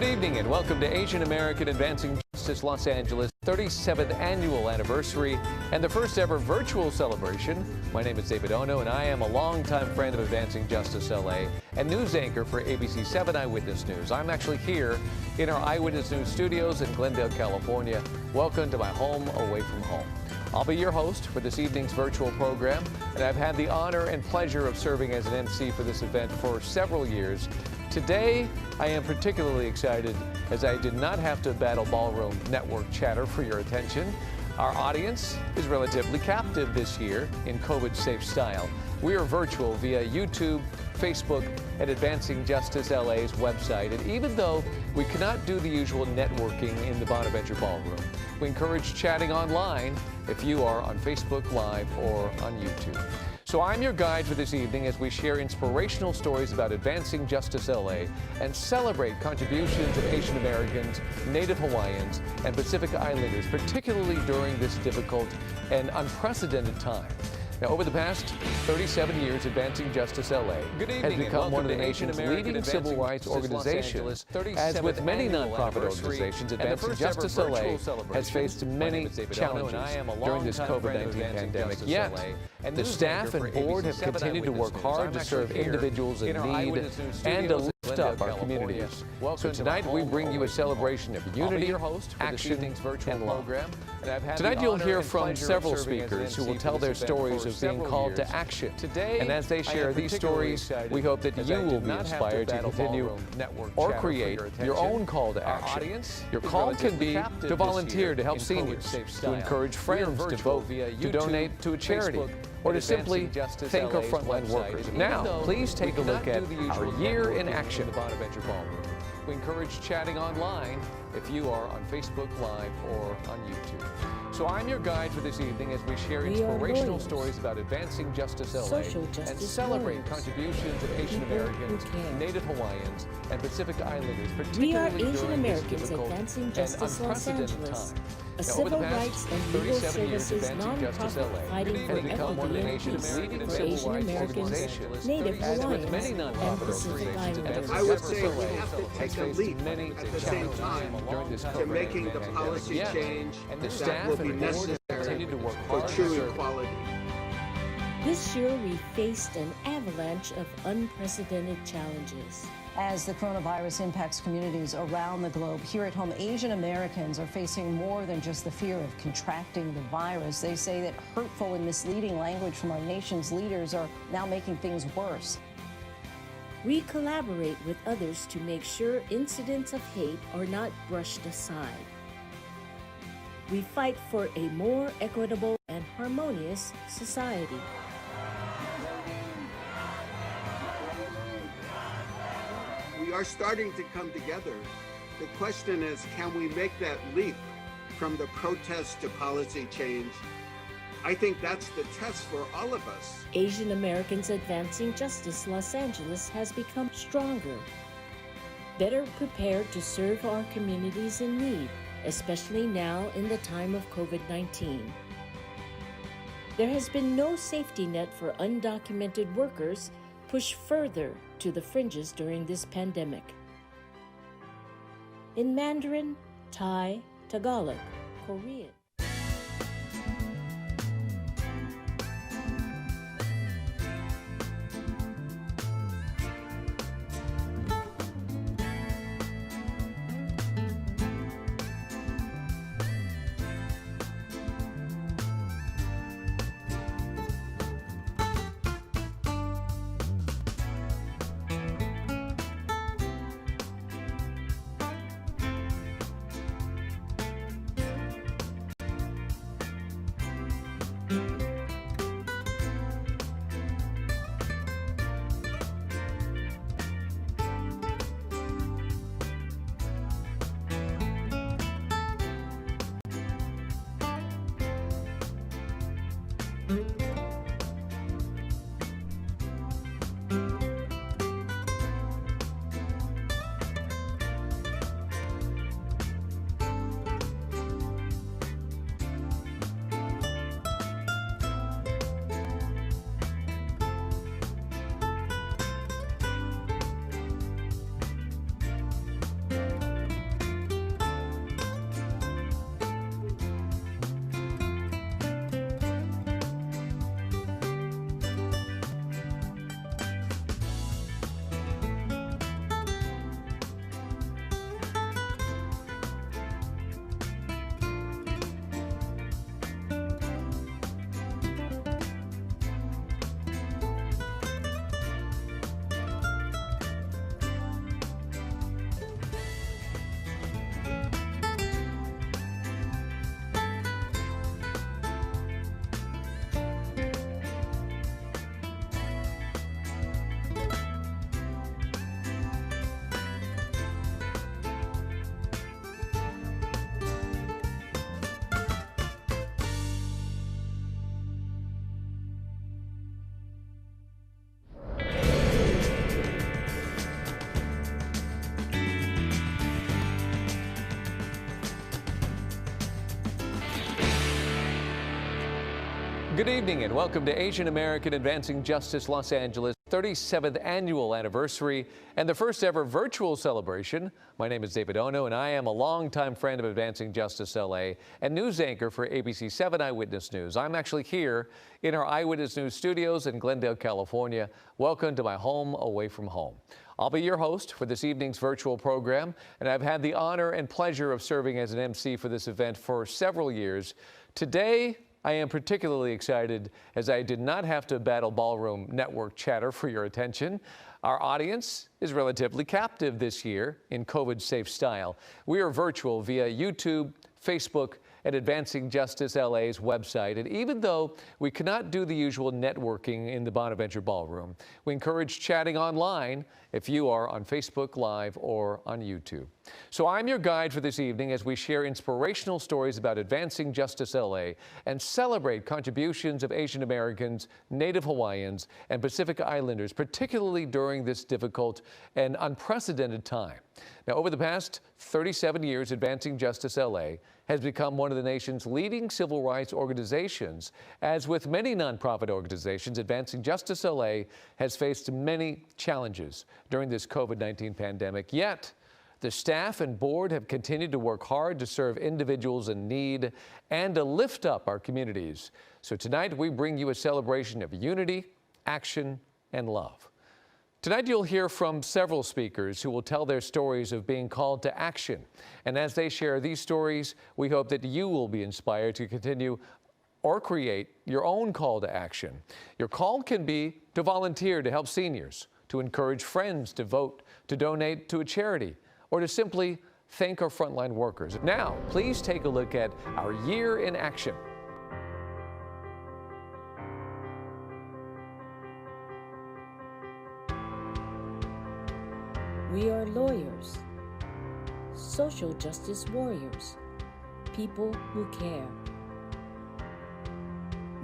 Good evening and welcome to Asian American Advancing Justice Los Angeles 37th annual anniversary and the first ever virtual celebration. My name is David Ono and I am a longtime friend of Advancing Justice LA and news anchor for ABC 7 Eyewitness News. I'm actually here in our Eyewitness News studios in Glendale, California. Welcome to my home away from home. I'll be your host for this evening's virtual program, and I've had the honor and pleasure of serving as an MC for this event for several years. Today, I am particularly excited as I did not have to battle ballroom network chatter for your attention. Our audience is relatively captive this year in COVID-safe style. We are virtual via YouTube, Facebook, and Advancing Justice LA's website. And even though we cannot do the usual networking in the Bonaventure Ballroom, we encourage chatting online if you are on Facebook Live or on YouTube. So I'm your guide for this evening as we share inspirational stories about Advancing Justice LA and celebrate contributions of Asian Americans, Native Hawaiians, and Pacific Islanders, particularly during this difficult and unprecedented time. Now, over the past 37 years, Advancing Justice LA has become one of the nation's leading civil rights organizations. As with many nonprofit organizations, Advancing Justice LA has faced many challenges during this COVID-19 pandemic. Yet, the staff and board have continued to work hard to serve individuals in need and to lift up our communities. So tonight, we bring you a celebration of unity, action, and love. Tonight, you'll hear from several speakers who will tell their stories of being called to action. And as they share these stories, we hope that you will be inspired to continue or create your own call to action. Your call can be to volunteer to help seniors, to encourage friends to vote, to donate to a charity, or to simply thank our frontline workers. Now, please take a look at our year in action. We encourage chatting online if you are on Facebook Live or on YouTube. So I'm your guide for this evening as we share inspirational stories about Advancing Justice LA and celebrate contributions of Asian Americans, Native Hawaiians, and Pacific Islanders, particularly during this difficult and unprecedented time. A civil rights and legal services nonprofit fighting for equity and peace for Asian Americans, Native Hawaiians, and Pacific Islanders. I would say we have to take a leap at the same time to making the policy change that will be necessary for true equality. This year we faced an avalanche of unprecedented challenges. As the coronavirus impacts communities around the globe, here at home, Asian Americans are facing more than just the fear of contracting the virus. They say that hurtful and misleading language from our nation's leaders are now making things worse. We collaborate with others to make sure incidents of hate are not brushed aside. We fight for a more equitable and harmonious society. We are starting to come together. The question is, can we make that leap from the protest to policy change? I think that's the test for all of us. Asian Americans Advancing Justice Los Angeles has become stronger, better prepared to serve our communities in need, especially now in the time of COVID-19. There has been no safety net for undocumented workers pushed further to the fringes during this pandemic. In Mandarin, Thai, Tagalog, Korean. Good evening and welcome to Asian American Advancing Justice Los Angeles 37th annual anniversary and the first ever virtual celebration. My name is David Ono and I am a longtime friend of Advancing Justice LA and news anchor for ABC 7 Eyewitness News. I'm actually here in our Eyewitness News studios in Glendale, California. Welcome to my home away from home. I'll be your host for this evening's virtual program, and I've had the honor and pleasure of serving as an MC for this event for several years. Today, I am particularly excited as I did not have to battle ballroom network chatter for your attention. Our audience is relatively captive this year in COVID-safe style. We are virtual via YouTube, Facebook, and Advancing Justice LA's website. And even though we cannot do the usual networking in the Bonaventure Ballroom, we encourage chatting online if you are on Facebook Live or on YouTube. So I'm your guide for this evening as we share inspirational stories about Advancing Justice LA and celebrate contributions of Asian Americans, Native Hawaiians, and Pacific Islanders, particularly during this difficult and unprecedented time. Now, over the past 37 years, Advancing Justice LA has become one of the nation's leading civil rights organizations. As with many nonprofit organizations, Advancing Justice LA has faced many challenges during this COVID-19 pandemic. Yet, the staff and board have continued to work hard to serve individuals in need and to lift up our communities. So tonight, we bring you a celebration of unity, action, and love. Tonight, you'll hear from several speakers who will tell their stories of being called to action. And as they share these stories, we hope that you will be inspired to continue or create your own call to action. Your call can be to volunteer to help seniors, to encourage friends to vote, to donate to a charity, or to simply thank our frontline workers. Now, please take a look at our year in action. We are lawyers, social justice warriors, people who care.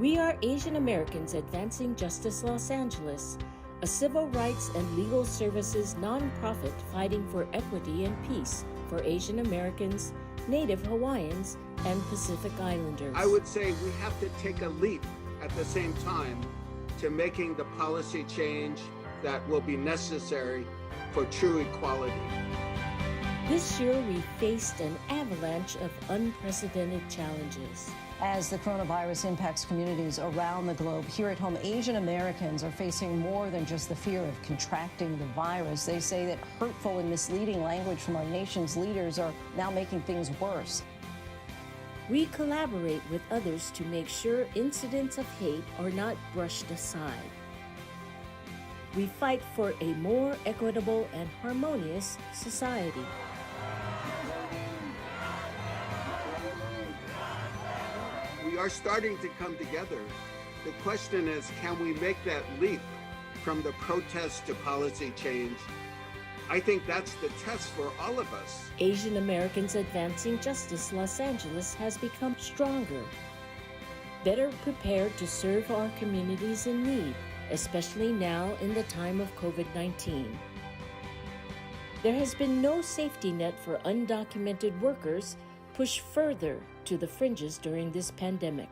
We are Asian Americans Advancing Justice Los Angeles, a civil rights and legal services nonprofit fighting for equity and peace for Asian Americans, Native Hawaiians, and Pacific Islanders. I would say we have to take a leap at the same time to making the policy change that will be necessary for true equality. This year, we faced an avalanche of unprecedented challenges. As the coronavirus impacts communities around the globe, here at home, Asian Americans are facing more than just the fear of contracting the virus. They say that hurtful and misleading language from our nation's leaders are now making things worse. We collaborate with others to make sure incidents of hate are not brushed aside. We fight for a more equitable and harmonious society. We are starting to come together. The question is, can we make that leap from the protest to policy change? I think that's the test for all of us. Asian Americans Advancing Justice Los Angeles has become stronger, better prepared to serve our communities in need, especially now in the time of COVID-19. There has been no safety net for undocumented workers pushed further to the fringes during this pandemic.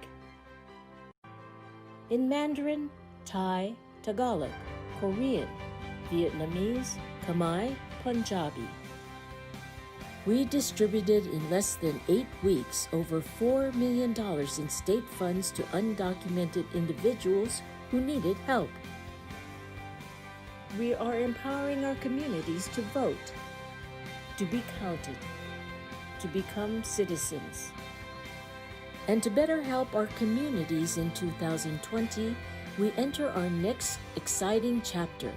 In Mandarin, Thai, Tagalog, Korean, Vietnamese, Khmer, Punjabi. We distributed in less than 8 weeks over $4 million in state funds to undocumented individuals who needed help. We are empowering our communities to vote, to be counted, to become citizens. And to better help our communities in 2020, we enter our next exciting chapter.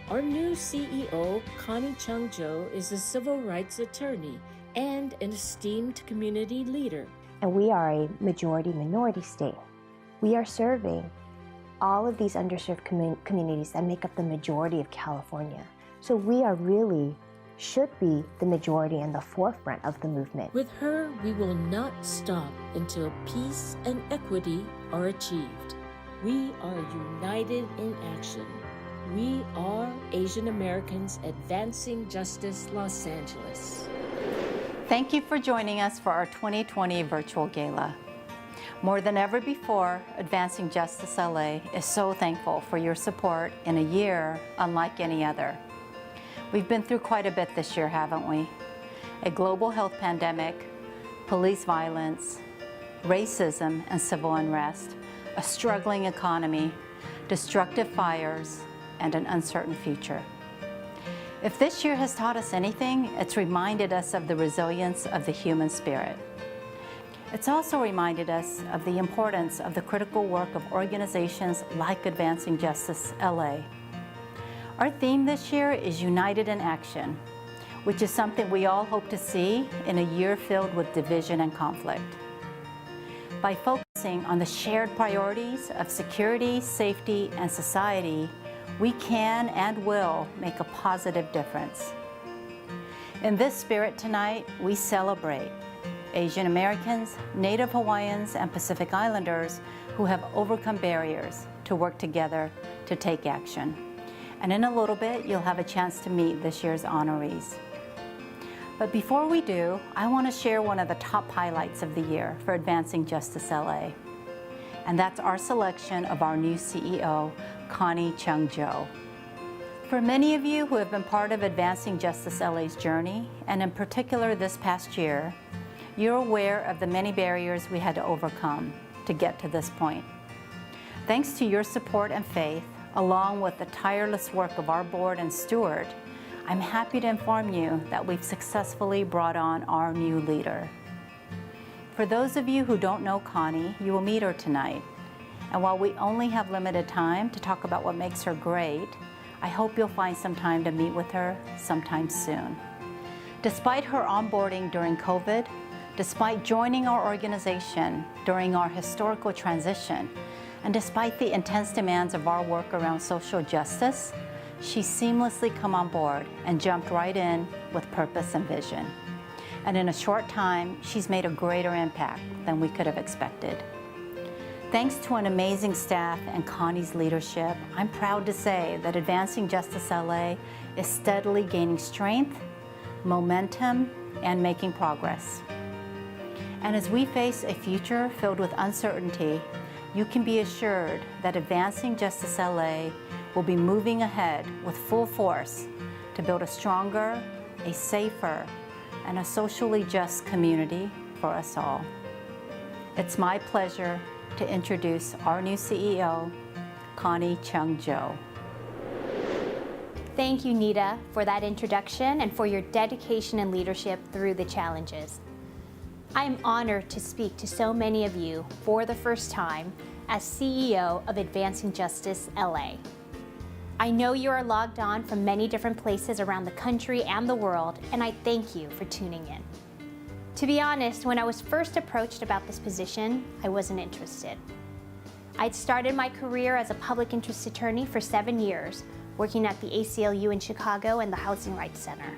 Our new CEO, Connie Chung-Jo, is a civil rights attorney and an esteemed community leader. And we are a majority-minority state. We are serving all of these underserved communities that make up the majority of California. So we are really should be the majority and the forefront of the movement. With her, we will not stop until peace and equity are achieved. We are united in action. We are Asian Americans Advancing Justice Los Angeles. Thank you for joining us for our 2020 virtual gala. More than ever before, Advancing Justice LA is so thankful for your support in a year unlike any other. We've been through quite a bit this year, haven't we? A global health pandemic, police violence, racism and civil unrest, a struggling economy, destructive fires, and an uncertain future. If this year has taught us anything, it's reminded us of the resilience of the human spirit. It's also reminded us of the importance of the critical work of organizations like Advancing Justice LA. Our theme this year is United in Action, which is something we all hope to see in a year filled with division and conflict. By focusing on the shared priorities of security, safety, and society, we can and will make a positive difference. In this spirit tonight, we celebrate Asian Americans, Native Hawaiians, and Pacific Islanders who have overcome barriers to work together to take action. And in a little bit, you'll have a chance to meet this year's honorees. But before we do, I want to share one of the top highlights of the year for Advancing Justice LA. And that's our selection of our new CEO, Connie Chung-Jo. For many of you who have been part of Advancing Justice LA's journey, and in particular this past year, you're aware of the many barriers we had to overcome to get to this point. Thanks to your support and faith, along with the tireless work of our board and Stuart, I'm happy to inform you that we've successfully brought on our new leader. For those of you who don't know Connie, you will meet her tonight. And while we only have limited time to talk about what makes her great, I hope you'll find some time to meet with her sometime soon. Despite her onboarding during COVID, despite joining our organization during our historical transition, and despite the intense demands of our work around social justice, she seamlessly come on board and jumped right in with purpose and vision. And in a short time, she's made a greater impact than we could have expected. Thanks to an amazing staff and Connie's leadership, I'm proud to say that Advancing Justice LA is steadily gaining strength, momentum, and making progress. And as we face a future filled with uncertainty, you can be assured that Advancing Justice LA will be moving ahead with full force to build a stronger, a safer, and a socially just community for us all. It's my pleasure to introduce our new CEO, Connie Chung-Jo. Thank you, Nita, for that introduction and for your dedication and leadership through the challenges. I am honored to speak to so many of you for the first time as CEO of Advancing Justice LA. I know you are logged on from many different places around the country and the world, and I thank you for tuning in. To be honest, when I was first approached about this position, I wasn't interested. I'd started my career as a public interest attorney for 7 years, working at the ACLU in Chicago and the Housing Rights Center.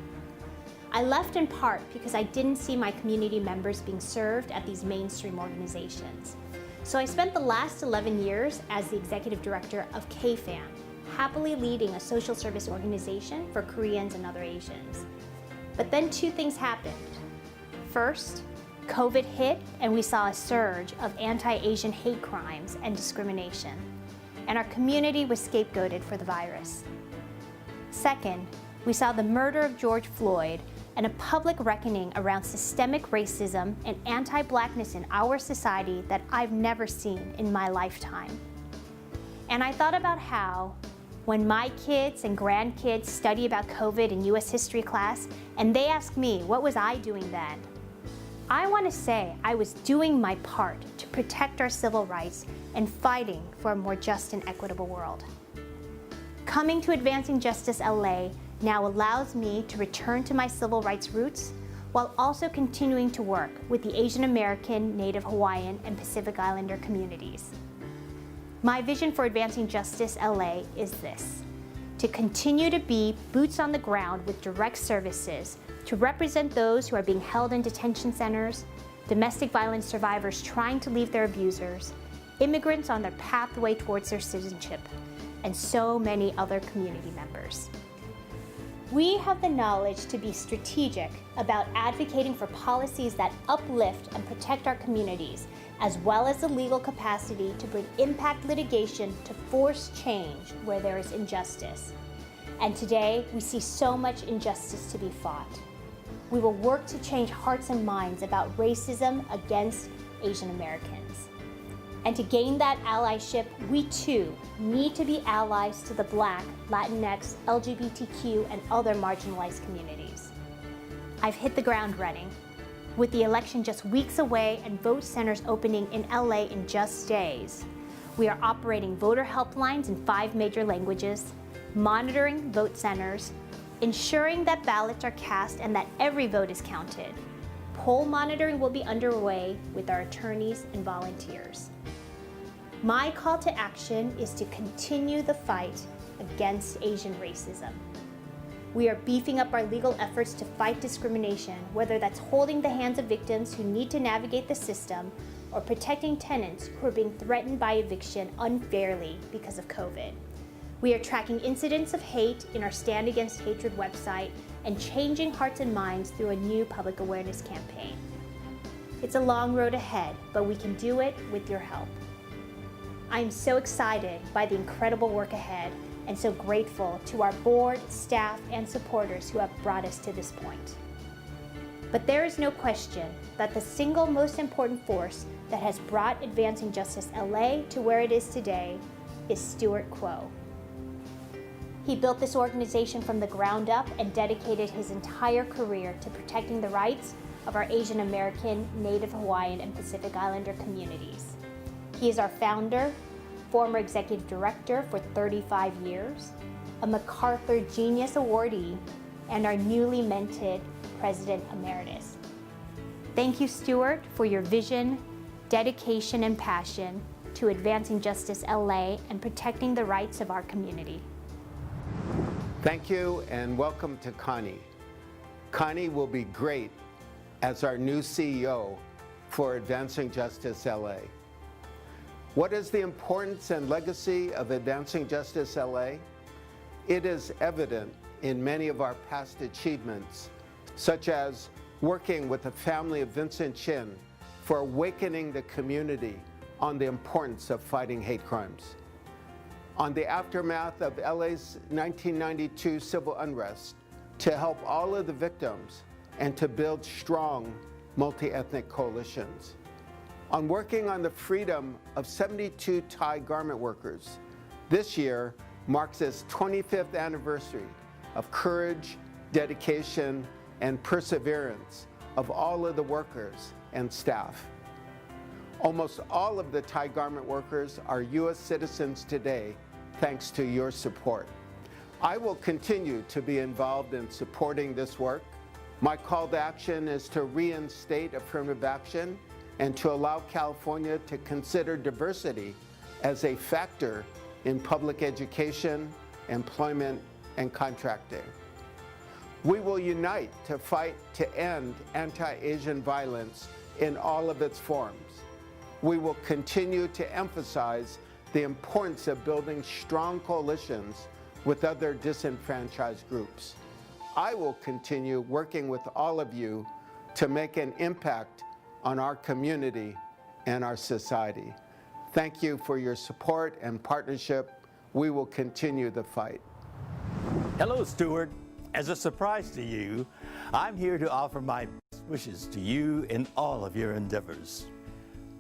I left in part because I didn't see my community members being served at these mainstream organizations. So I spent the last 11 years as the executive director of KFAN, happily leading a social service organization for Koreans and other Asians. But then two things happened. First, COVID hit and we saw a surge of anti-Asian hate crimes and discrimination, and our community was scapegoated for the virus. Second, we saw the murder of George Floyd and a public reckoning around systemic racism and anti-Blackness in our society that I've never seen in my lifetime. And I thought about how, when my kids and grandkids study about COVID in US history class, and they ask me, what was I doing then? I want to say I was doing my part to protect our civil rights and fighting for a more just and equitable world. Coming to Advancing Justice LA now allows me to return to my civil rights roots while also continuing to work with the Asian American, Native Hawaiian, and Pacific Islander communities. My vision for Advancing Justice LA is this: to continue to be boots on the ground with direct services to represent those who are being held in detention centers, domestic violence survivors trying to leave their abusers, immigrants on their pathway towards their citizenship, and so many other community members. We have the knowledge to be strategic about advocating for policies that uplift and protect our communities, as well as the legal capacity to bring impact litigation to force change where there is injustice. And today, we see so much injustice to be fought. We will work to change hearts and minds about racism against Asian Americans. And to gain that allyship, we too need to be allies to the Black, Latinx, LGBTQ, and other marginalized communities. I've hit the ground running. With the election just weeks away and vote centers opening in LA in just days, we are operating voter helplines in 5 major languages, monitoring vote centers, ensuring that ballots are cast and that every vote is counted. Poll monitoring will be underway with our attorneys and volunteers. My call to action is to continue the fight against Asian racism. We are beefing up our legal efforts to fight discrimination, whether that's holding the hands of victims who need to navigate the system or protecting tenants who are being threatened by eviction unfairly because of COVID. We are tracking incidents of hate in our Stand Against Hatred website and changing hearts and minds through a new public awareness campaign. It's a long road ahead, but we can do it with your help. I am so excited by the incredible work ahead and so grateful to our board, staff, and supporters who have brought us to this point. But there is no question that the single most important force that has brought Advancing Justice LA to where it is today is Stuart Quo. He built this organization from the ground up and dedicated his entire career to protecting the rights of our Asian American, Native Hawaiian, and Pacific Islander communities. He is our founder, former executive director for 35 years, a MacArthur Genius Awardee, and our newly minted President Emeritus. Thank you, Stuart, for your vision, dedication, and passion to Advancing Justice LA and protecting the rights of our community. Thank you and welcome to Connie. Connie will be great as our new CEO for Advancing Justice LA. What is the importance and legacy of Advancing Justice LA? It is evident in many of our past achievements, such as working with the family of Vincent Chin for awakening the community on the importance of fighting hate crimes. On the aftermath of LA's 1992 civil unrest, to help all of the victims and to build strong multi-ethnic coalitions. On working on the freedom of 72 Thai garment workers. This year marks its 25th anniversary of courage, dedication, and perseverance of all of the workers and staff. Almost all of the Thai garment workers are U.S. citizens today, thanks to your support. I will continue to be involved in supporting this work. My call to action is to reinstate affirmative action and to allow California to consider diversity as a factor in public education, employment, and contracting. We will unite to fight to end anti-Asian violence in all of its forms. We will continue to emphasize the importance of building strong coalitions with other disenfranchised groups. I will continue working with all of you to make an impact on our community and our society. Thank you for your support and partnership. We will continue the fight. Hello, Stuart. As a surprise to you, I'm here to offer my best wishes to you in all of your endeavors.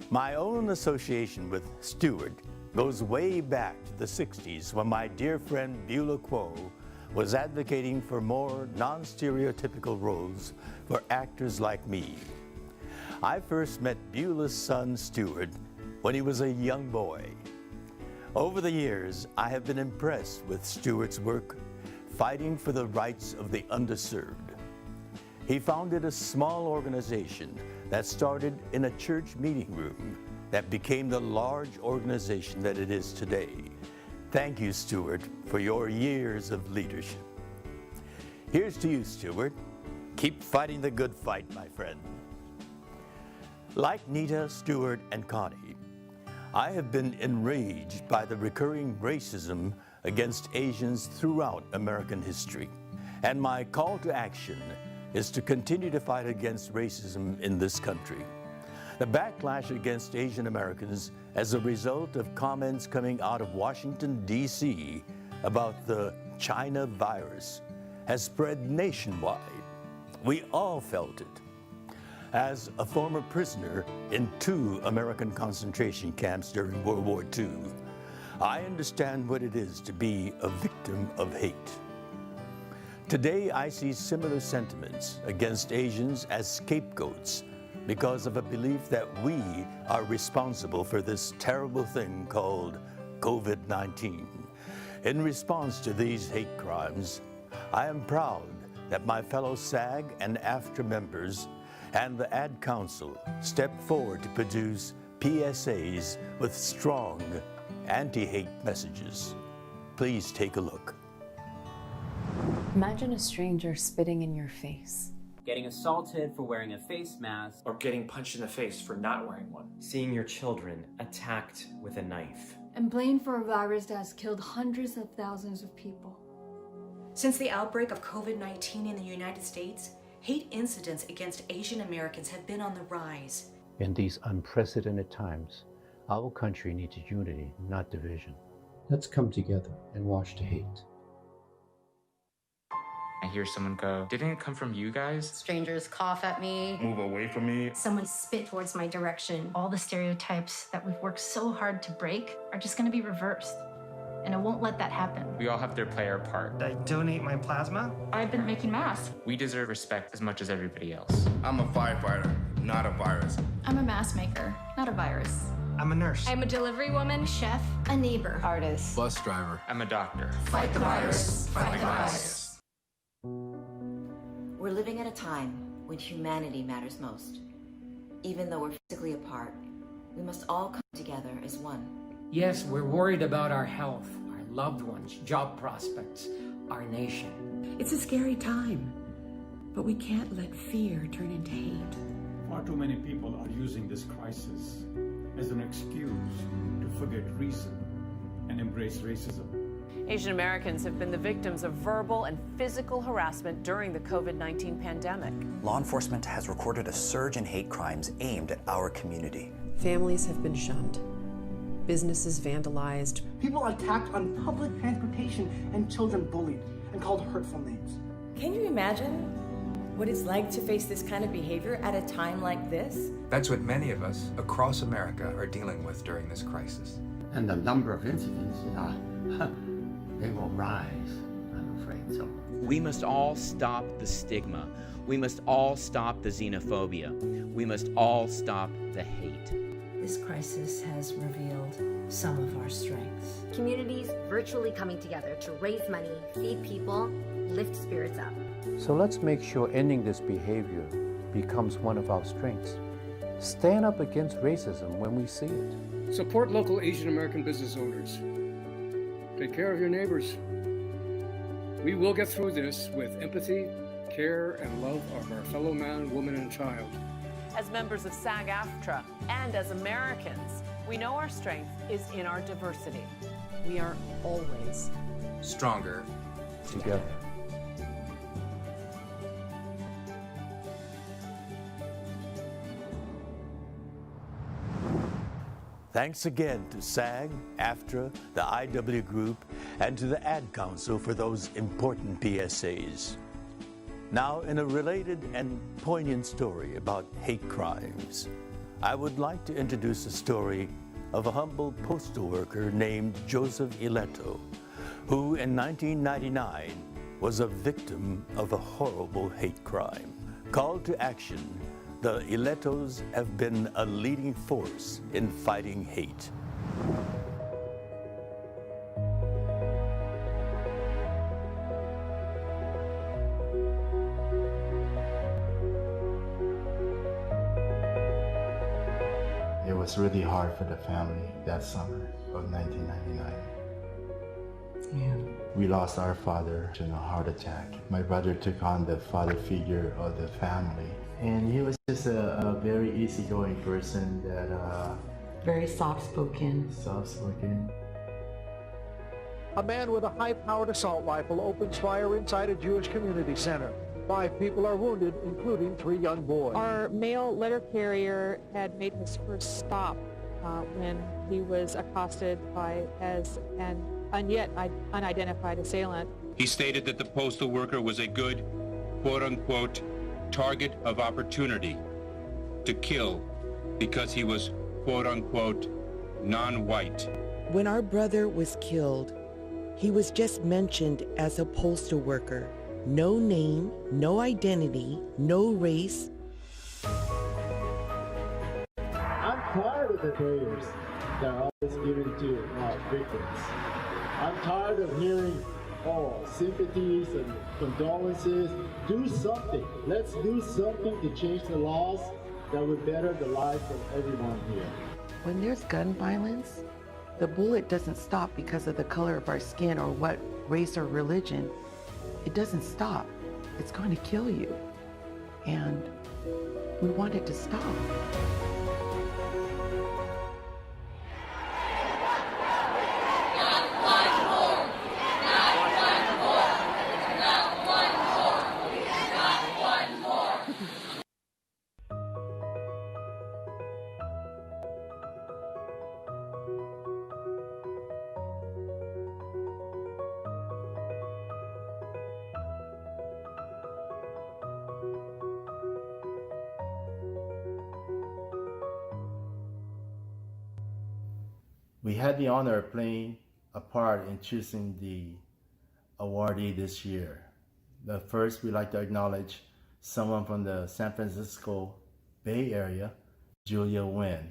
My own association with Stuart goes way back to the 60s when my dear friend Stuart Quo was advocating for more non-stereotypical roles for actors like me. I first met Beulah's son, Stuart, when he was a young boy. Over the years, I have been impressed with Stuart's work fighting for the rights of the underserved. He founded a small organization that started in a church meeting room that became the large organization that it is today. Thank you, Stuart, for your years of leadership. Here's to you, Stuart. Keep fighting the good fight, my friend. Like Nita, Stuart, and Connie, I have been enraged by the recurring racism against Asians throughout American history. And my call to action is to continue to fight against racism in this country. The backlash against Asian Americans as a result of comments coming out of Washington, D.C. about the China virus has spread nationwide. We all felt it. As a former prisoner in 2 American concentration camps during World War II, I understand what it is to be a victim of hate. Today, I see similar sentiments against Asians as scapegoats because of a belief that we are responsible for this terrible thing called COVID-19. In response to these hate crimes, I am proud that my fellow SAG and AFTRA members and the Ad Council stepped forward to produce PSAs with strong anti-hate messages. Please take a look. Imagine a stranger spitting in your face. Getting assaulted for wearing a face mask. Or getting punched in the face for not wearing one. Seeing your children attacked with a knife. And blamed for a virus that has killed hundreds of thousands of people. Since the outbreak of COVID-19 in the United States, hate incidents against Asian Americans have been on the rise. In these unprecedented times, our country needs unity, not division. Let's come together and watch the hate. I hear someone go, "Didn't it come from you guys?" Strangers cough at me. Move away from me. Someone spit towards my direction. All the stereotypes that we've worked so hard to break are just going to be reversed. And I won't let that happen. We all have to play our part. I donate my plasma. I've been making masks. We deserve respect as much as everybody else. I'm a firefighter, not a virus. I'm a mask maker, not a virus. I'm a nurse. I'm a delivery woman, chef, a neighbor, artist, bus driver. I'm a doctor. Fight the virus. Fight the virus. We're living at a time when humanity matters most. Even though we're physically apart, we must all come together as one. Yes, we're worried about our health, our loved ones, job prospects, our nation. It's a scary time, but we can't let fear turn into hate. Far too many people are using this crisis as an excuse to forget reason and embrace racism. Asian Americans have been the victims of verbal and physical harassment during the COVID-19 pandemic. Law enforcement has recorded a surge in hate crimes aimed at our community. Families have been shunned. Businesses vandalized. People attacked on public transportation and children bullied and called hurtful names. Can you imagine what it's like to face this kind of behavior at a time like this? That's what many of us across America are dealing with during this crisis. And the number of incidents, they will rise, I'm afraid so. We must all stop the stigma. We must all stop the xenophobia. We must all stop the hate. This crisis has revealed some of our strengths. Communities virtually coming together to raise money, feed people, lift spirits up. So let's make sure ending this behavior becomes one of our strengths. Stand up against racism when we see it. Support local Asian American business owners. Take care of your neighbors. We will get through this with empathy, care, and love of our fellow man, woman, and child. As members of SAG-AFTRA and as Americans, we know our strength is in our diversity. We are always stronger together. Thanks again to SAG, AFTRA, the IW Group, and to the Ad Council for those important PSAs. Now, in a related and poignant story about hate crimes, I would like to introduce a story of a humble postal worker named Joseph Iletto, who in 1999 was a victim of a horrible hate crime. Called to action, the Ilettos have been a leading force in fighting hate. It was really hard for the family that summer of 1999. We lost our father to a heart attack. My brother took on the father figure of the family. And he was just a very easygoing person that... very soft-spoken. Soft-spoken. A man with a high-powered assault rifle opens fire inside a Jewish community center. 5 people are wounded, including 3 young boys. Our mail letter carrier had made his first stop when he was accosted by an yet unidentified assailant. He stated that the postal worker was a good, quote-unquote, target of opportunity to kill because he was, quote-unquote, non-white. When our brother was killed, he was just mentioned as a postal worker. No name, no identity, no race. I'm tired of the prayers that are always given to victims. I'm tired of hearing, sympathies and condolences. Do something. Let's do something to change the laws that would better the lives of everyone here. When there's gun violence, the bullet doesn't stop because of the color of our skin or what race or religion. It doesn't stop. It's going to kill you. And we want it to stop. We had the honor of playing a part in choosing the awardee this year. But first, we'd like to acknowledge someone from the San Francisco Bay Area, Julia Nguyen.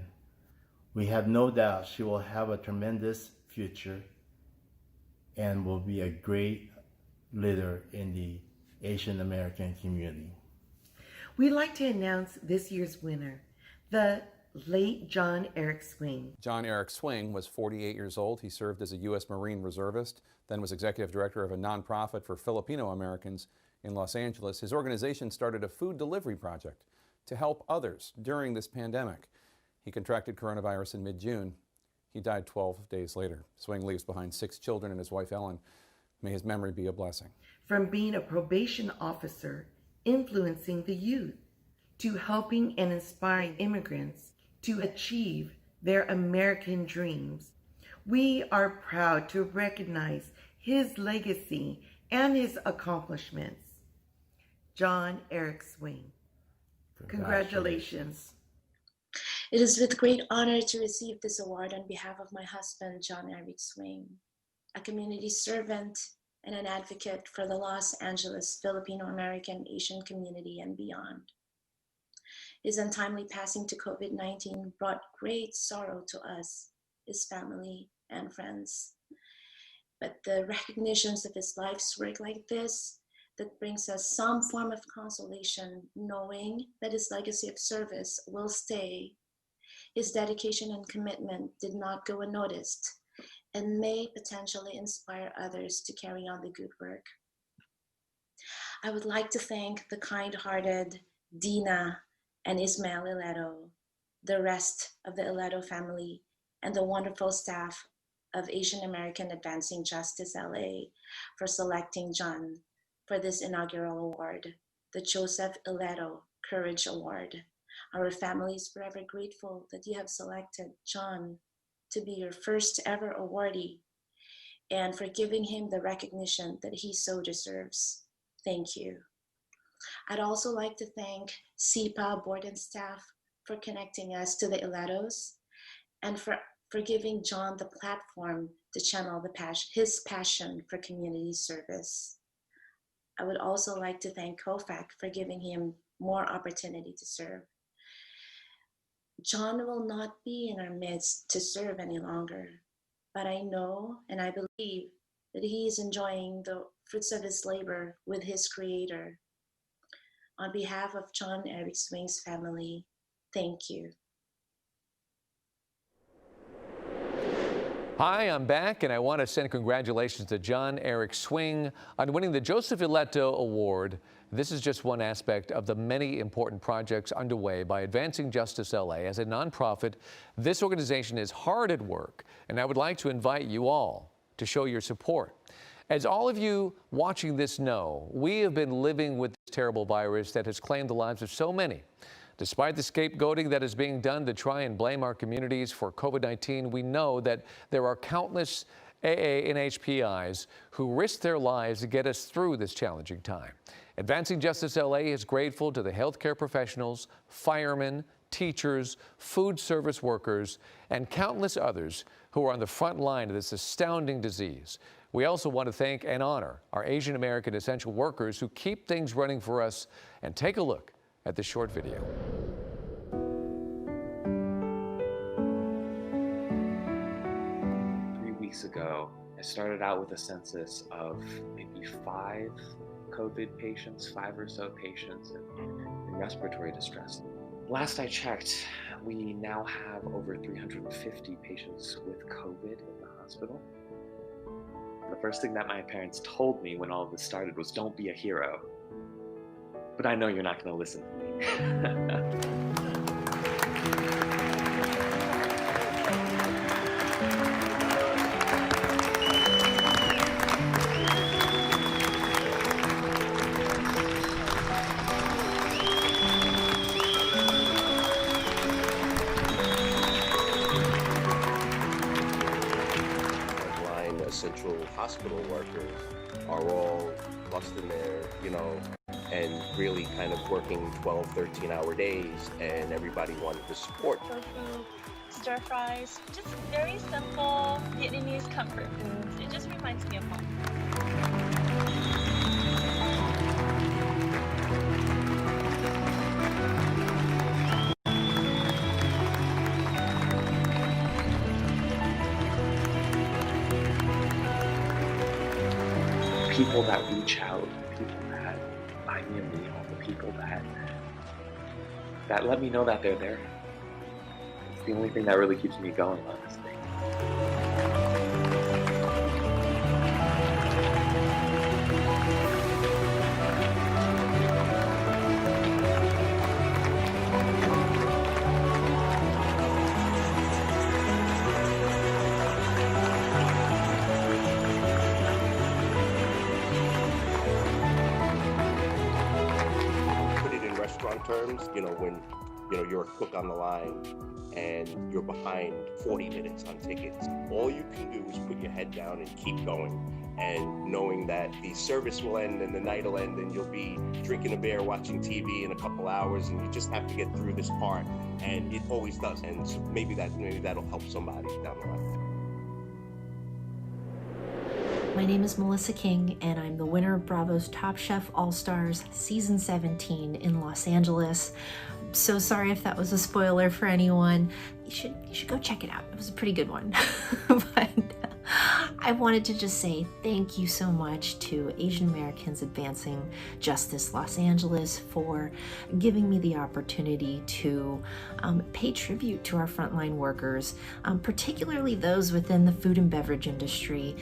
We have no doubt she will have a tremendous future and will be a great leader in the Asian American community. We'd like to announce this year's winner, the late John Eric Swing. John Eric Swing was 48 years old. He served as a U.S. Marine reservist, then was executive director of a nonprofit for Filipino Americans in Los Angeles. His organization started a food delivery project to help others during this pandemic. He contracted coronavirus in mid-June. He died 12 days later. Swing leaves behind 6 children and his wife, Ellen. May his memory be a blessing. From being a probation officer influencing the youth to helping and inspiring immigrants to achieve their American dreams, we are proud to recognize his legacy and his accomplishments. John Eric Swing. Congratulations. It is with great honor to receive this award on behalf of my husband, John Eric Swing, a community servant and an advocate for the Los Angeles Filipino American Asian community and beyond. His untimely passing to COVID-19 brought great sorrow to us, his family, and friends. But the recognitions of his life's work like this, that brings us some form of consolation, knowing that his legacy of service will stay. His dedication and commitment did not go unnoticed and may potentially inspire others to carry on the good work. I would like to thank the kind-hearted Dina and Ismael Iletto, the rest of the Iletto family, and the wonderful staff of Asian American Advancing Justice LA for selecting John for this inaugural award, the Joseph Iletto Courage Award. Our family is forever grateful that you have selected John to be your first ever awardee and for giving him the recognition that he so deserves. Thank you. I'd also like to thank SIPA board and staff for connecting us to the Ilettos and for giving John the platform to channel his passion for community service. I would also like to thank COFAC for giving him more opportunity to serve. John will not be in our midst to serve any longer, but I know and I believe that he is enjoying the fruits of his labor with his Creator. On behalf of John Eric Swing's family, thank you. Hi, I'm back, and I want to send congratulations to John Eric Swing on winning the Joseph Iletto Award. This is just one aspect of the many important projects underway by Advancing Justice LA. As a nonprofit, this organization is hard at work, and I would like to invite you all to show your support. As all of you watching this know, we have been living with this terrible virus that has claimed the lives of so many. Despite the scapegoating that is being done to try and blame our communities for COVID-19, we know that there are countless AA and HPIs who risk their lives to get us through this challenging time. Advancing Justice LA is grateful to the healthcare professionals, firemen, teachers, food service workers, and countless others who are on the front line of this astounding disease. We also want to thank and honor our Asian American essential workers who keep things running for us. And take a look at this short video. 3 weeks ago, I started out with a census of maybe 5 COVID patients, 5 or so patients in respiratory distress. Last I checked, we now have over 350 patients with COVID in the hospital. The first thing that my parents told me when all of this started was, don't be a hero. But I know you're not going to listen to me. Central hospital workers are all busting their, and really kind of working 12, 13-hour days, and everybody wanted to support. Tofu, stir fries, just very simple Vietnamese comfort foods. It just reminds me of home. People that reach out, the people that buy me a meal, the people that let me know that they're there. It's the only thing that really keeps me going, honestly. Terms, when you're a cook on the line and you're behind 40 minutes on tickets, all you can do is put your head down and keep going, and knowing that the service will end and the night will end and you'll be drinking a beer, watching TV in a couple hours, and you just have to get through this part, and it always does. And so maybe that'll help somebody down the line. My name is Melissa King, and I'm the winner of Bravo's Top Chef All-Stars Season 17 in Los Angeles. So sorry if that was a spoiler for anyone. You should go check it out. It was a pretty good one. But I wanted to just say thank you so much to Asian Americans Advancing Justice Los Angeles for giving me the opportunity to pay tribute to our frontline workers, particularly those within the food and beverage industry,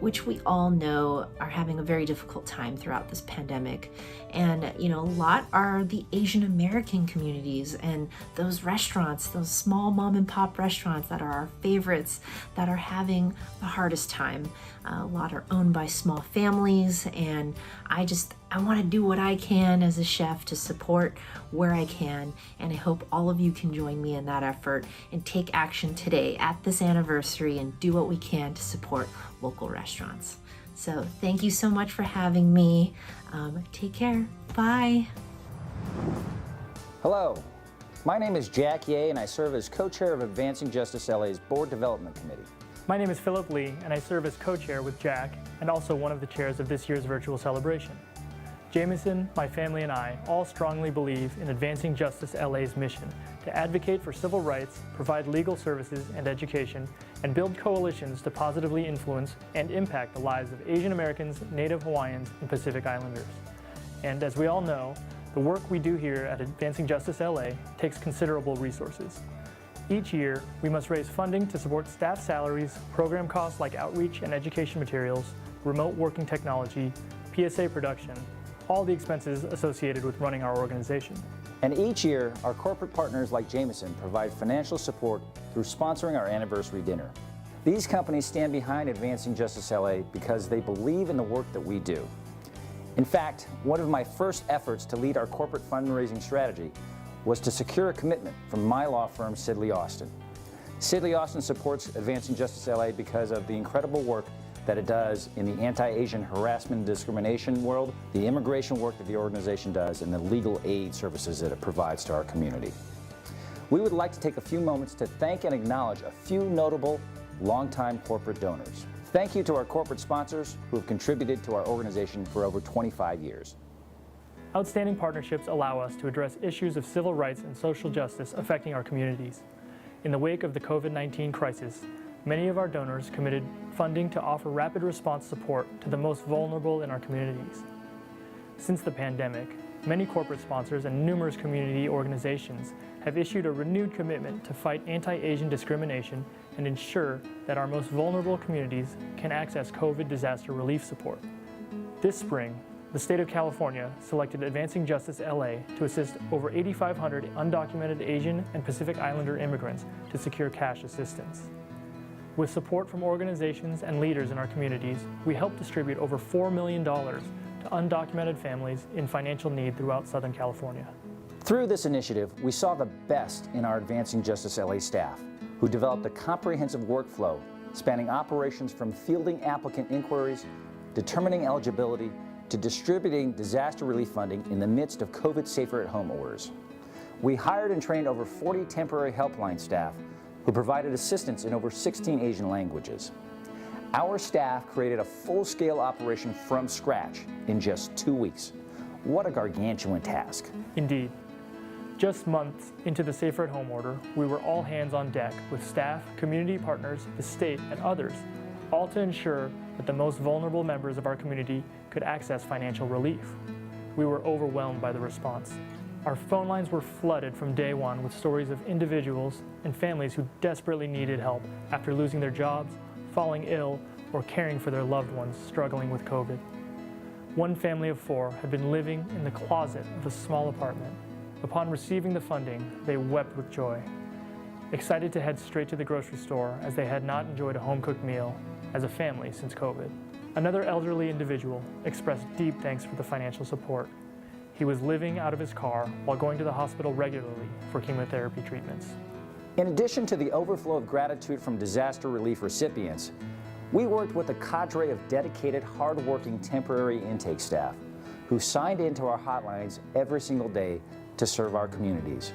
which we all know are having a very difficult time throughout this pandemic. And a lot are the Asian American communities and those restaurants, those small mom and pop restaurants that are our favorites, that are having the hardest time. A lot are owned by small families, and I want to do what I can as a chef to support where I can, and I hope all of you can join me in that effort and take action today at this anniversary and do what we can to support local restaurants. So thank you so much for having me. Take care. Bye. Hello, my name is Jack Ye, and I serve as co-chair of Advancing Justice LA's Board Development Committee. My name is Philip Lee, and I serve as co-chair with Jack, and also one of the chairs of this year's virtual celebration. Jameson, my family, and I all strongly believe in Advancing Justice LA's mission to advocate for civil rights, provide legal services and education, and build coalitions to positively influence and impact the lives of Asian Americans, Native Hawaiians, and Pacific Islanders. And as we all know, the work we do here at Advancing Justice LA takes considerable resources. Each year, we must raise funding to support staff salaries, program costs like outreach and education materials, remote working technology, PSA production, all the expenses associated with running our organization. And each year, our corporate partners like Jameson provide financial support through sponsoring our anniversary dinner. These companies stand behind Advancing Justice LA because they believe in the work that we do. In fact, one of my first efforts to lead our corporate fundraising strategy was to secure a commitment from my law firm, Sidley Austin. Sidley Austin supports Advancing Justice LA because of the incredible work that it does in the anti-Asian harassment and discrimination world, the immigration work that the organization does, and the legal aid services that it provides to our community. We would like to take a few moments to thank and acknowledge a few notable longtime corporate donors. Thank you to our corporate sponsors who have contributed to our organization for over 25 years. Outstanding partnerships allow us to address issues of civil rights and social justice affecting our communities. In the wake of the COVID-19 crisis, many of our donors committed funding to offer rapid response support to the most vulnerable in our communities. Since the pandemic, many corporate sponsors and numerous community organizations have issued a renewed commitment to fight anti-Asian discrimination and ensure that our most vulnerable communities can access COVID disaster relief support. This spring, the state of California selected Advancing Justice LA to assist over 8,500 undocumented Asian and Pacific Islander immigrants to secure cash assistance. With support from organizations and leaders in our communities, we helped distribute over $4 million to undocumented families in financial need throughout Southern California. Through this initiative, we saw the best in our Advancing Justice LA staff, who developed a comprehensive workflow spanning operations from fielding applicant inquiries, determining eligibility, to distributing disaster relief funding in the midst of COVID Safer at Home orders. We hired and trained over 40 temporary helpline staff who provided assistance in over 16 Asian languages. Our staff created a full-scale operation from scratch in just 2 weeks. What a gargantuan task. Indeed. Just months into the Safer at Home order, we were all hands on deck with staff, community partners, the state, and others, all to ensure that the most vulnerable members of our community could access financial relief. We were overwhelmed by the response. Our phone lines were flooded from day one with stories of individuals and families who desperately needed help after losing their jobs, falling ill, or caring for their loved ones struggling with COVID. One family of 4 had been living in the closet of a small apartment. Upon receiving the funding, they wept with joy, excited to head straight to the grocery store as they had not enjoyed a home-cooked meal as a family since COVID. Another elderly individual expressed deep thanks for the financial support. He was living out of his car while going to the hospital regularly for chemotherapy treatments. In addition to the overflow of gratitude from disaster relief recipients, we worked with a cadre of dedicated, hard-working temporary intake staff who signed into our hotlines every single day to serve our communities.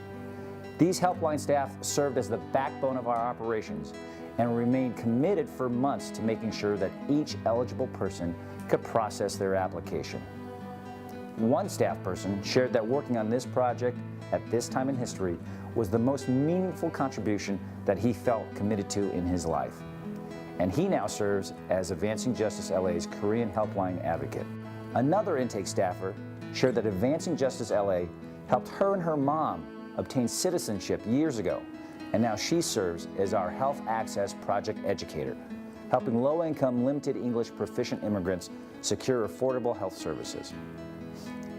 These helpline staff served as the backbone of our operations and remained committed for months to making sure that each eligible person could process their application. One staff person shared that working on this project at this time in history was the most meaningful contribution that he felt committed to in his life. And he now serves as Advancing Justice LA's Korean Helpline Advocate. Another intake staffer shared that Advancing Justice LA helped her and her mom obtain citizenship years ago, and now she serves as our Health Access Project Educator, helping low-income, limited English proficient immigrants secure affordable health services.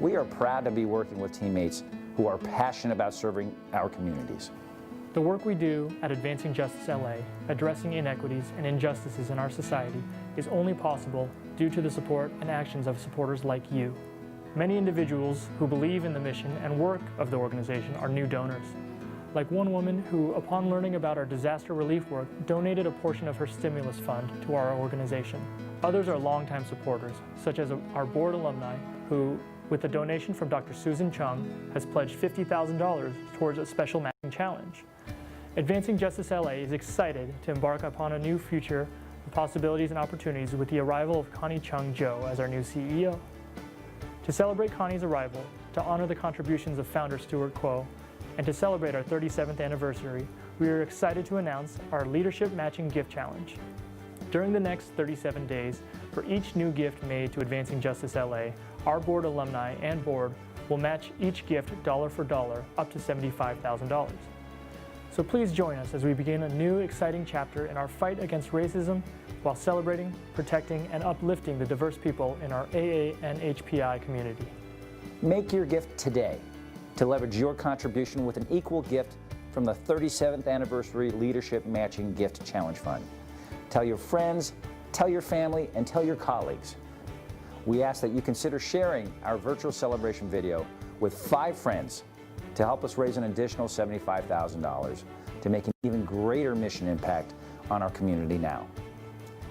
We are proud to be working with teammates who are passionate about serving our communities. The work we do at Advancing Justice LA, addressing inequities and injustices in our society, is only possible due to the support and actions of supporters like you. Many individuals who believe in the mission and work of the organization are new donors. Like one woman who, upon learning about our disaster relief work, donated a portion of her stimulus fund to our organization. Others are longtime supporters, such as our board alumni who, with a donation from Dr. Susan Chung, has pledged $50,000 towards a special matching challenge. Advancing Justice LA is excited to embark upon a new future of possibilities and opportunities with the arrival of Connie Chung Jo as our new CEO. To celebrate Connie's arrival, to honor the contributions of founder Stuart Quo, and to celebrate our 37th anniversary, we are excited to announce our Leadership Matching Gift Challenge. During the next 37 days, for each new gift made to Advancing Justice LA, our board alumni and board will match each gift dollar for dollar up to $75,000. So please join us as we begin a new exciting chapter in our fight against racism while celebrating, protecting, and uplifting the diverse people in our AA and HPI community. Make your gift today to leverage your contribution with an equal gift from the 37th Anniversary Leadership Matching Gift Challenge Fund. Tell your friends, tell your family, and tell your colleagues. We ask that you consider sharing our virtual celebration video with 5 friends to help us raise an additional $75,000 to make an even greater mission impact on our community now.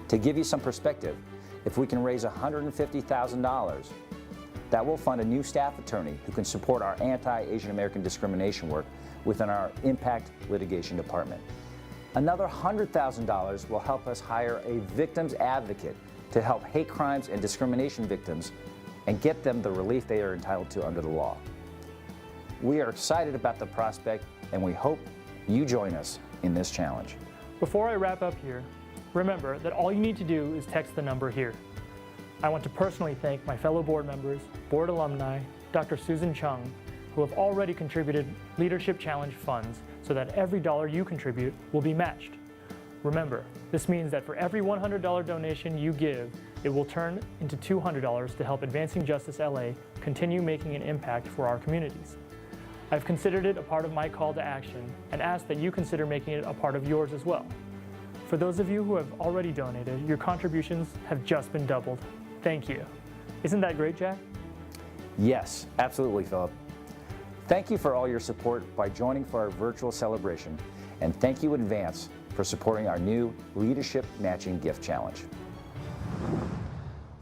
To give you some perspective, if we can raise $150,000, that will fund a new staff attorney who can support our anti-Asian American discrimination work within our Impact Litigation Department. Another $100,000 will help us hire a victims advocate to help hate crimes and discrimination victims and get them the relief they are entitled to under the law. We are excited about the prospect, and we hope you join us in this challenge. Before I wrap up here, remember that all you need to do is text the number here. I want to personally thank my fellow board members, board alumni, Dr. Susan Chung, who have already contributed Leadership Challenge funds so that every dollar you contribute will be matched. Remember, this means that for every $100 donation you give, it will turn into $200 to help Advancing Justice LA continue making an impact for our communities. I've considered it a part of my call to action and ask that you consider making it a part of yours as well. For those of you who have already donated, your contributions have just been doubled. Thank you. Isn't that great, Jack? Yes, absolutely, Philip. Thank you for all your support by joining for our virtual celebration, and thank you in advance for supporting our new Leadership Matching Gift Challenge.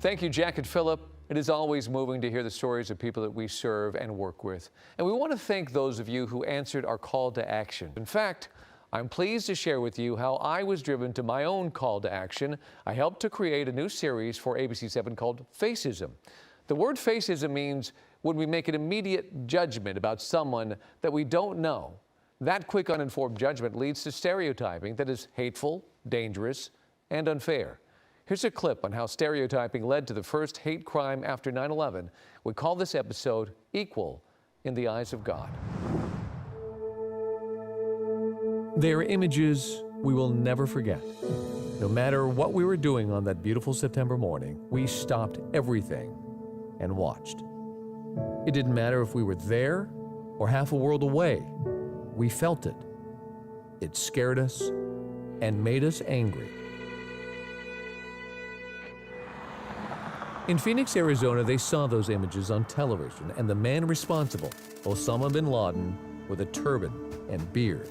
Thank you, Jack and Philip. It is always moving to hear the stories of people that we serve and work with. And we want to thank those of you who answered our call to action. In fact, I'm pleased to share with you how I was driven to my own call to action. I helped to create a new series for ABC7 called Faceism. The word faceism means when we make an immediate judgment about someone that we don't know. That quick, uninformed judgment leads to stereotyping that is hateful, dangerous, and unfair. Here's a clip on how stereotyping led to the first hate crime after 9/11. We call this episode Equal in the Eyes of God. They are images we will never forget. No matter what we were doing on that beautiful September morning, we stopped everything and watched. It didn't matter if we were there or half a world away. We felt it. It scared us and made us angry. In Phoenix, Arizona, they saw those images on television, and the man responsible, Osama bin Laden, with a turban and beard.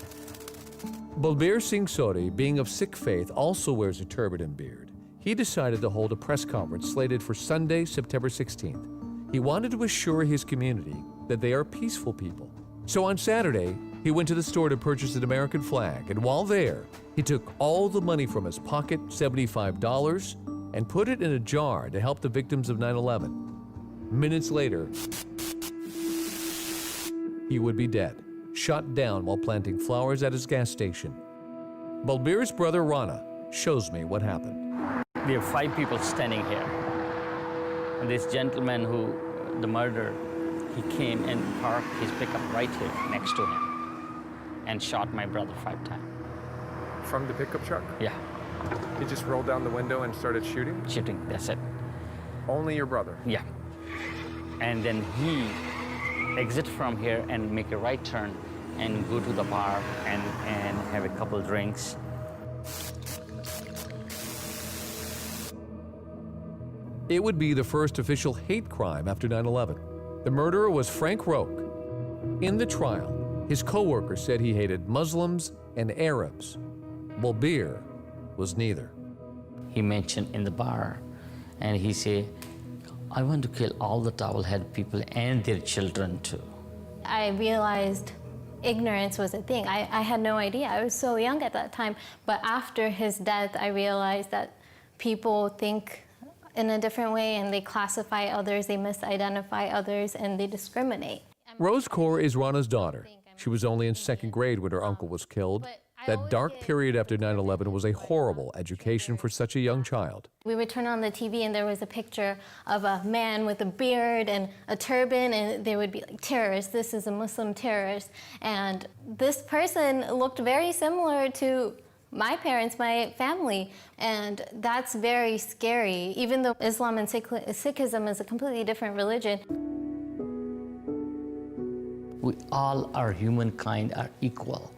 Balbir Singh Sodhi, being of Sikh faith, also wears a turban and beard. He decided to hold a press conference slated for Sunday, September 16th. He wanted to assure his community that they are peaceful people. So on Saturday, he went to the store to purchase an American flag, and while there, he took all the money from his pocket, $75, and put it in a jar to help the victims of 9/11. Minutes later, he would be dead, shot down while planting flowers at his gas station. Balbir's brother Rana shows me what happened. We have 5 people standing here. And this gentleman who, the murderer, he came and parked his pickup right here next to him and shot my brother 5 times. From the pickup truck? Yeah. He just rolled down the window and started shooting? Shooting, that's it. Only your brother? Yeah. And then he exit from here and make a right turn and go to the bar and have a couple drinks. It would be the first official hate crime after 9/11. The murderer was Frank Roque. In the trial, his co-worker said he hated Muslims and Arabs. Balbir was neither. He mentioned in the bar, and he said, I want to kill all the towel-head people and their children too. I realized ignorance was a thing. I had no idea. I was so young at that time. But after his death, I realized that people think in a different way, and they classify others, they misidentify others, and they discriminate. Rose Kaur is Rana's daughter. She was only in 2nd grade when her uncle was killed. That dark period after 9/11 was a horrible education for such a young child. We would turn on the TV and there was a picture of a man with a beard and a turban, and they would be like, terrorist, this is a Muslim terrorist. And this person looked very similar to my parents, my family, and that's very scary, even though Islam and Sikhism is a completely different religion. We all, our humankind, are equal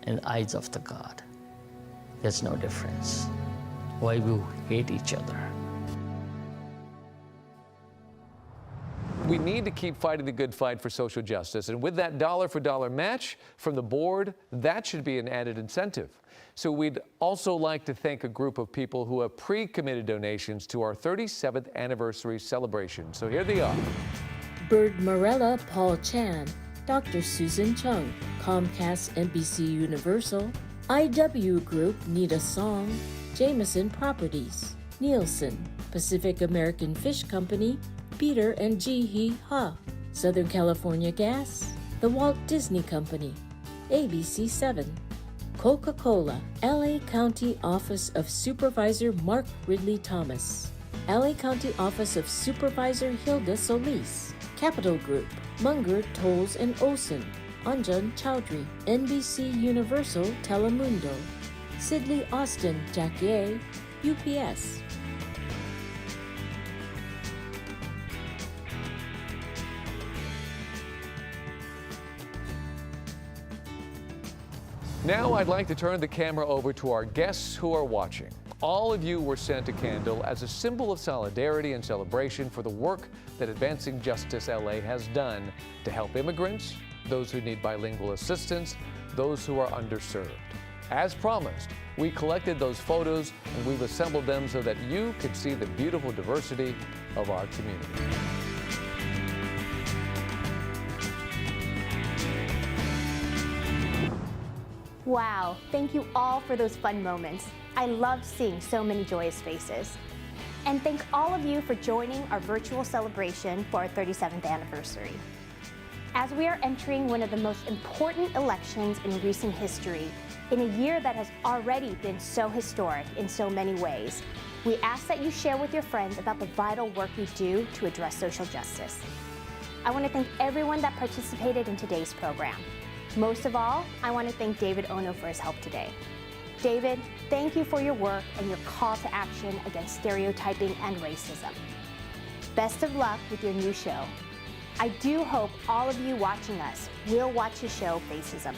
in the eyes of the God. There's no difference. why we hate each other. We need to keep fighting the good fight for social justice, and with that dollar-for-dollar match from the board, that should be an added incentive. So we'd also like to thank a group of people who have pre-committed donations to our 37th anniversary celebration. So here they are. Bird Morella Paul Chan, Dr. Susan Chung, Comcast NBC Universal, IW Group Nita Song, Jameson Properties, Nielsen, Pacific American Fish Company, Peter and Ji-hee Ha, Southern California Gas, the Walt Disney Company, ABC7, Coca-Cola, LA County Office of Supervisor Mark Ridley Thomas, LA County Office of Supervisor Hilda Solis, Capital Group, Munger, Tolles and Olson, Anjan Chowdhury, NBC Universal Telemundo, Sidley Austin Jacquier, UPS. Now I'd like to turn the camera over to our guests who are watching. All of you were sent a candle as a symbol of solidarity and celebration for the work that Advancing Justice LA has done to help immigrants, those who need bilingual assistance, those who are underserved. As promised, we collected those photos and we've assembled them so that you could see the beautiful diversity of our community. Wow, thank you all for those fun moments. I loved seeing so many joyous faces. And thank all of you for joining our virtual celebration for our 37th anniversary. As we are entering one of the most important elections in recent history, in a year that has already been so historic in so many ways, we ask that you share with your friends about the vital work we do to address social justice. I want to thank everyone that participated in today's program. Most of all, I want to thank David Ono for his help today. David, thank you for your work and your call to action against stereotyping and racism. Best of luck with your new show. I do hope all of you watching us will watch his show, Facism.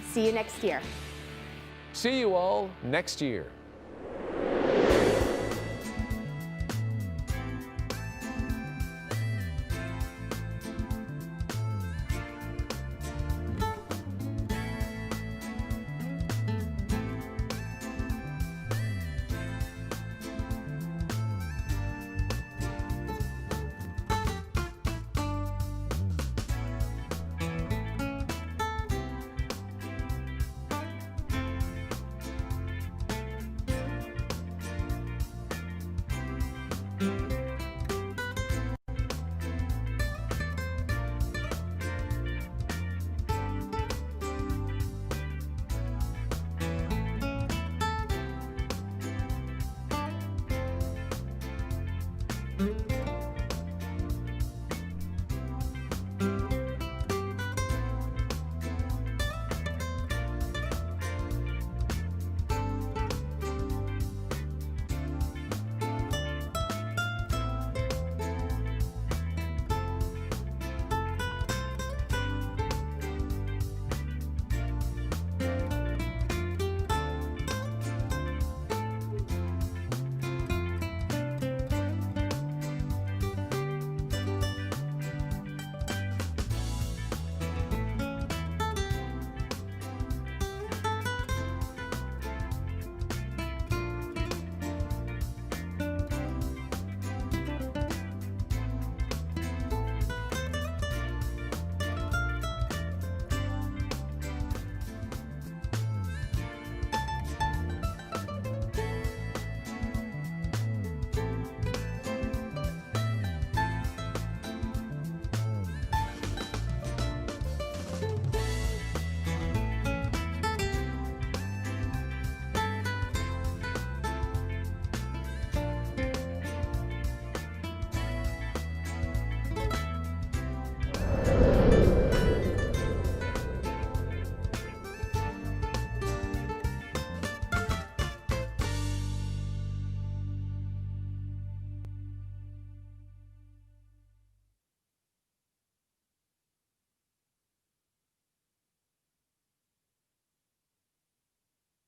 See you next year. See you all next year.